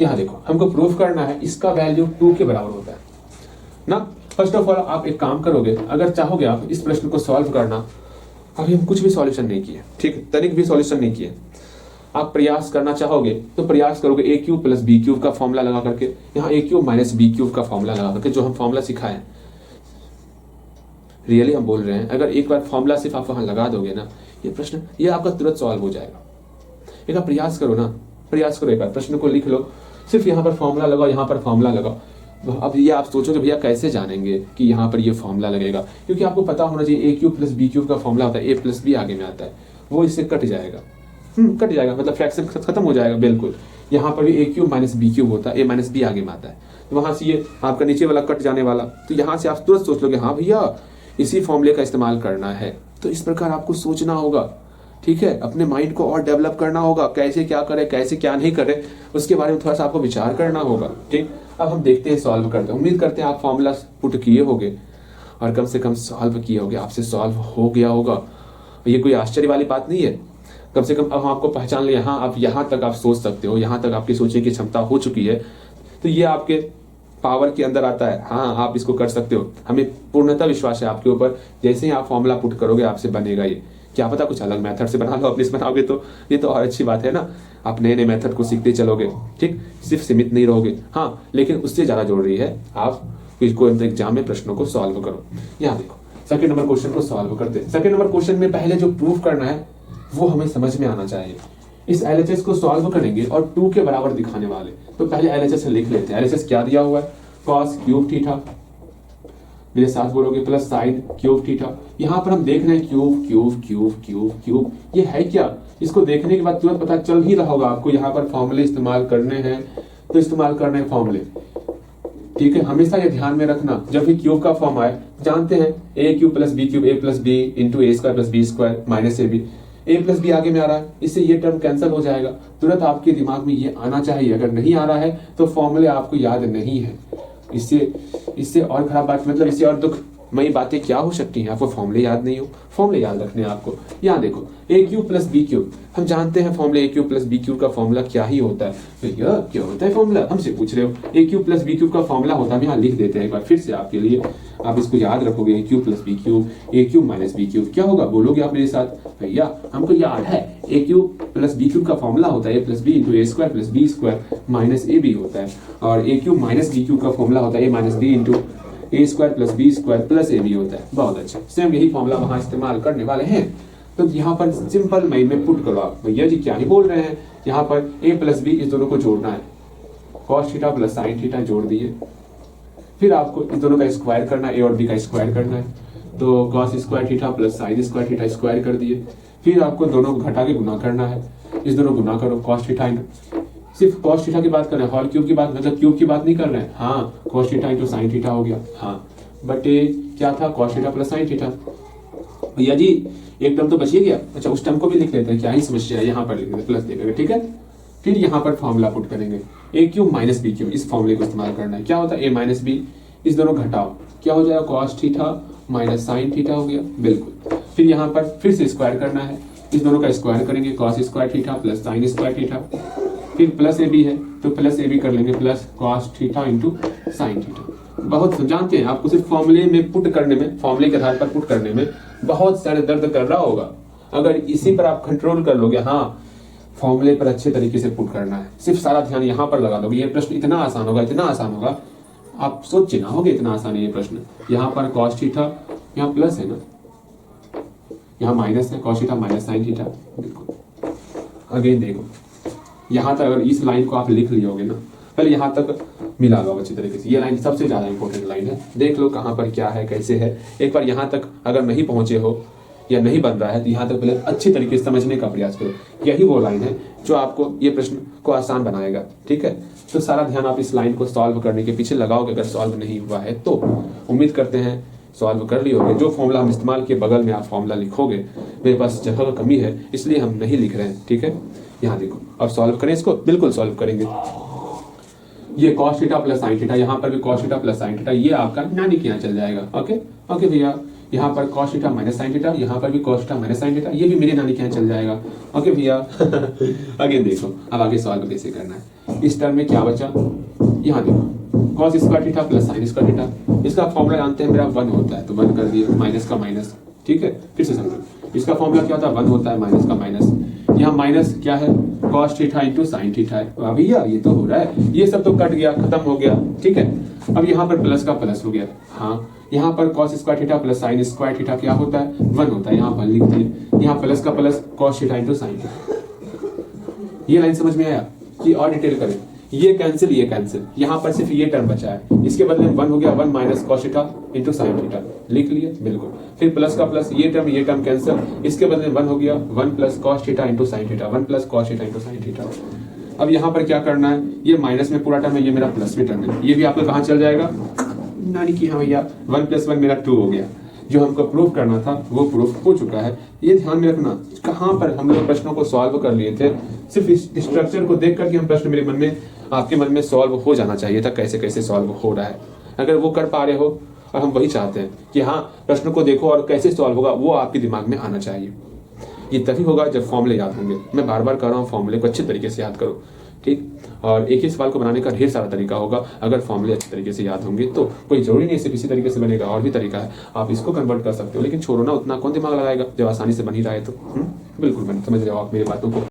यहाँ देखो, हमको प्रूफ करना है इसका वैल्यू 2 के बराबर होता है ना। फर्स्ट ऑफ ऑल आप एक काम करोगे, अगर चाहोगे आप इस प्रश्न को सॉल्व करना, अभी हम कुछ भी सॉल्यूशन नहीं किए, ठीक, तनिक भी सॉल्यूशन नहीं किए, आप प्रयास करना चाहोगे तो प्रयास करोगे ए क्यूब प्लस बी क्यूब का फॉर्मूला लगा करके, यहाँ ए क्यूब माइनस बी क्यूब का फॉर्मूला लगा करके, जो हम फॉर्मूला सिखाए हैं, रियली हम बोल रहे हैं, अगर एक बार फॉर्मूला सिर्फ आप वहां लगा दोगे ना, ये प्रश्न ये आपका तुरंत सॉल्व हो जाएगा। एक बार प्रयास करो ना, प्रयास करो, एक बार प्रश्न को लिख लो, सिर्फ यहाँ पर फॉर्मूला लगाओ, यहाँ पर फॉर्मूला लगाओ। अब ये आप सोचोगे भैया कैसे जानेंगे कि यहाँ पर ये फॉर्मूला लगेगा, क्योंकि आपको पता होना चाहिए ए क्यूब प्लस बी क्यूब का फॉर्मूला होता है, ए प्लस बी आगे में आता है, वो इससे कट जाएगा, कट जाएगा, मतलब फ्रैक्शन खत्म हो जाएगा बिल्कुल। यहाँ पर भी ए क्यूब माइनस बी क्यूब होता है, ए माइनस बी आगे में आता है, तो वहां से ये आपका नीचे वाला कट जाने वाला, तो यहाँ से आप तुरंत सोच लोगे हाँ भैया इसी फॉर्मूले का इस्तेमाल करना है। तो इस प्रकार आपको सोचना होगा, ठीक है, अपने माइंड को और डेवलप करना होगा, कैसे क्या करें कैसे क्या नहीं करें, उसके बारे में थोड़ा सा आपको विचार करना होगा, ठीक। अब हम देखते हैं, सॉल्व करते हैं। उम्मीद करते हैं आप फॉर्मूला पुट किए होंगे और कम से कम सॉल्व किए होंगे, आपसे सॉल्व हो गया होगा, ये कोई आश्चर्य वाली बात नहीं है। कम से कम अब आपको पहचान लिया, हाँ आप यहाँ तक आप सोच सकते हो, यहाँ तक आपकी सोचने की क्षमता हो चुकी है, तो ये आपके पावर के अंदर आता है, हाँ आप इसको कर सकते हो। हमें पूर्णतः विश्वास है आपके ऊपर, जैसे ही आप फॉर्मूला पुट करोगे आपसे बनेगा ये, क्या पता कुछ अलग मेथड से बना लो, अपने से बनाओगे तो ये तो और अच्छी बात है ना, आप नए नए मेथड को सीखते चलोगे, ठीक, सिर्फ सीमित नहीं रहोगे। हाँ लेकिन उससे ज्यादा जरूरी है आप कोई एग्जाम में प्रश्नों को सॉल्व करो। यहाँ देखो सेकंड नंबर क्वेश्चन को सॉल्व करते हैं। सेकंड नंबर क्वेश्चन में पहले जो प्रूफ करना है वो हमें समझ में आना चाहिए। इस LHS को सॉल्व करेंगे और 2 के बराबर दिखाने वाले, तो पहले LHS लिख लेते हैं। LHS क्या दिया हुआ है, कॉस क्यूब थीटा, मेरे साथ बोलोगे, प्लस साइन क्यूब थीटा। यहाँ पर हम देख रहे हैं cube cube cube cube cube, ये है क्या, इसको देखने के बाद तुरंत पता चल ही रहा होगा आपको, यहाँ पर फॉर्मूले इस्तेमाल करने हैं तो इस्तेमाल करने हैं फॉर्मूले, ठीक है। हमेशा ये ध्यान में रखना, जब भी क्यूब का फॉर्म आए, जानते हैं A cube plus B cube, A plus B into A square plus B square minus A B, A plus B आगे में आ रहा है, इससे ये टर्म कैंसिल हो जाएगा। तुरंत आपके दिमाग में ये आना चाहिए, अगर नहीं आ रहा है तो फॉर्मूले आपको याद नहीं है। इससे और खराब बात, मतलब इससे और दुखमयी बातें क्या हो सकती हैं, आपको फॉर्मूले याद नहीं हो। फॉर्मूले याद रखने हैं आपको। यहाँ देखो ए क्यूब प्लस बी क्यूब, हम जानते हैं फॉर्मूले ए क्यूब प्लस बी क्यूब का फॉर्मूला क्या ही होता है। भैया क्या होता है फॉर्मूला, हमसे पूछ रहे हो। ए क्यूब प्लस बी क्यूब का फॉर्मूला होता है, यहाँ लिख देते हैं एक बार फिर से आपके लिए, आप इसको याद रखोगे। ए क्यूब प्लस बी क्यूब, ए क्यूब माइनस बी क्यूब, क्या होगा बोलोगे आप मेरे साथ, भैया हमको याद है A cube plus B cube का फॉर्मूला होता है A plus B into A square plus B square minus A B होता है, और A cube minus B cube का फॉर्मूला होता है A minus B into A square plus B square plus A B होता है। बहुत अच्छा, सेम यही फॉर्मूला वहां इस्तेमाल करने वाले हैं। तो यहाँ पर सिंपल में पुट करो आप, भैया जी क्या ही बोल रहे हैं, यहाँ पर a प्लस बी इस दोनों को जोड़ना है, cos theta plus sine theta जोड़ दिए, फिर आपको इस दोनों का स्क्वायर करना है, a और b का स्क्वायर करना है, तो cos square theta plus sine square theta square कर दिए, फिर आपको दोनों घटा के गुना करना है, इस दोनों गुना करो, cos थीटा सिर्फ cos थीटा की बात कर रहे हैं, होल क्यूब की बात, मतलब क्यूब की बात नहीं कर रहे हैं। हाँ cos theta into sine theta हो गया, हाँ बट क्या था cos theta plus sine theta, भैया जी एक टर्म तो बच ही गया। अच्छा उस टर्म को भी लिख लेते हैं, क्या ही समस्या है, यहाँ पर लिख देते प्लस देंगे, ठीक है। फिर यहाँ पर फॉर्मूला पुट करेंगे, ए क्यूब माइनस बी क्यूब, इस फॉर्मूले को इस्तेमाल करना है। क्या होता है ए माइनस बी, इस दोनों घटाओ, क्या हो जाएगा cos theta minus sine theta हो गया, बिल्कुल। फिर यहाँ पर फिर से स्क्वायर करना है, इस दोनों का स्क्वायर करेंगे, cos square theta plus sine square theta, फिर प्लस ए बी है तो प्लस ए बी कर लेंगे, plus cos theta into sine theta. बहुत जानते हैं आपको सिर्फ फॉर्मूले में पुट करने में, फॉर्मूले के आधार पर पुट करने में बहुत सारे दर्द कर रहा होगा, अगर इसी पर आप कंट्रोल कर लोगे, हाँ फॉर्मूले पर अच्छे तरीके से पुट करना है, सिर्फ सारा ध्यान यहाँ पर लगा दोगे, ये प्रश्न इतना आसान होगा, इतना आसान होगा, आप सोच ना होगे इतना आसान है ये प्रश्न। यहाँ पर cos थीटा, यहाँ प्लस है ना, यहाँ माइनस है, cos theta minus sine theta, बिल्कुल। अगेन देखो यहाँ तक अगर इस लाइन को आप लिख लियोगे ना, पहले यहाँ तक मिला लो अच्छी तरीके से, ये लाइन सबसे ज्यादा इंपॉर्टेंट लाइन है, देख लो कहाँ पर क्या है कैसे है। एक बार यहाँ तक अगर नहीं पहुंचे हो या नहीं बन रहा है तो यहाँ तक पहले अच्छी तरीके से समझने का प्रयास करो, यही वो लाइन है जो आपको ये प्रश्न को आसान बनाएगा, ठीक है। तो सारा ध्यान आप इस लाइन को सॉल्व करने के पीछे लगाओगे, अगर सॉल्व नहीं हुआ है तो उम्मीद करते हैं सॉल्व कर लियोगे। जो फॉर्मूला हम इस्तेमाल के बगल में आप फॉर्मूला लिखोगे, मेरे पास जगह का कमी है इसलिए हम नहीं लिख रहे हैं, ठीक है। यहाँ देखो अब सॉल्व करें इसको, बिल्कुल सॉल्व करेंगे। ये cos theta plus sine theta, यहाँ पर भी cos theta plus sine theta, ये आपका नानी के यहाँ चल जाएगा, ओके ओके भैया। यहाँ पर cos theta minus sine theta, यहाँ पर भी cos theta minus sine theta, ये भी मेरे नानी के यहाँ चल जाएगा, ओके भैया। आगे देखो अब आगे सॉल्व कैसे करना है। इस टर्म में क्या बचा, यहाँ देखो cos square theta plus sine square theta, इसका फॉर्मूला जानते हैं मेरा 1 होता है, तो 1 कर दिए, माइनस का माइनस, ठीक है। फिर से समझो, इसका फॉर्मूला क्या होता है, 1 होता है, माइनस का माइनस, यहाँ माइनस क्या है, cos theta into sine theta है। भैया ये तो हो रहा है, ये सब तो कट गया, खत्म हो गया, ठीक है। अब यहाँ पर प्लस का प्लस हो गया, हाँ यहाँ पर cos square theta plus sine square theta क्या होता है, 1 होता है, यहाँ पर लिख दिए, यहाँ प्लस का plus cos theta into sine theta. ये लाइन समझ में आया कि और डिटेल करें, ये कैंसिल, यहाँ पर सिर्फ ये टर्म बचा है, इसके बदले में 1 हो गया, 1 minus cos theta into sine theta, लिख लिए बिल्कुल। फिर प्लस का प्लस, ये टर्म कैंसिल, इसके बदले में 1 हो गया, 1 plus cos theta into sine theta, 1 plus cos theta into sine theta. अब यहाँ पर क्या करना है, ये माइनस में पूरा टर्म है, ये मेरा प्लस में टर्म है, ये भी आपका कहाँ चल जाएगा, नानी कि हाँ भैया 1 प्लस 1 मेरा 2 हो गया। जो हमको प्रूफ करना था वो प्रूफ हो चुका है। ये ध्यान में रखना, कहाँ पर हम लोग प्रश्नों को सॉल्व कर लिए थे, सिर्फ इस स्ट्रक्चर को देख करके हम प्रश्न मेरे मन में, आपके मन में सॉल्व हो जाना चाहिए था, कैसे कैसे सॉल्व हो रहा है। अगर वो कर पा रहे हो, और हम वही चाहते हैं कि हाँ प्रश्न को देखो और कैसे सॉल्व होगा, वो आपके दिमाग में आना चाहिए। ये तभी होगा जब फॉर्मूले याद होंगे। मैं बार बार कह रहा हूँ, फॉर्मूले को अच्छे तरीके से याद करो, ठीक। और एक ही सवाल को बनाने का ढेर सारा तरीका होगा, अगर फॉर्मूले अच्छे तरीके से याद होंगे तो कोई जरूरी नहीं सिर्फ इसी तरीके से बनेगा, और भी तरीका है, आप इसको कन्वर्ट कर सकते हो। लेकिन छोड़ो ना, उतना कौन दिमाग लगाएगा जब आसानी से बन ही रहा है तो। बिल्कुल समझ रहे हो आप मेरी बातों को।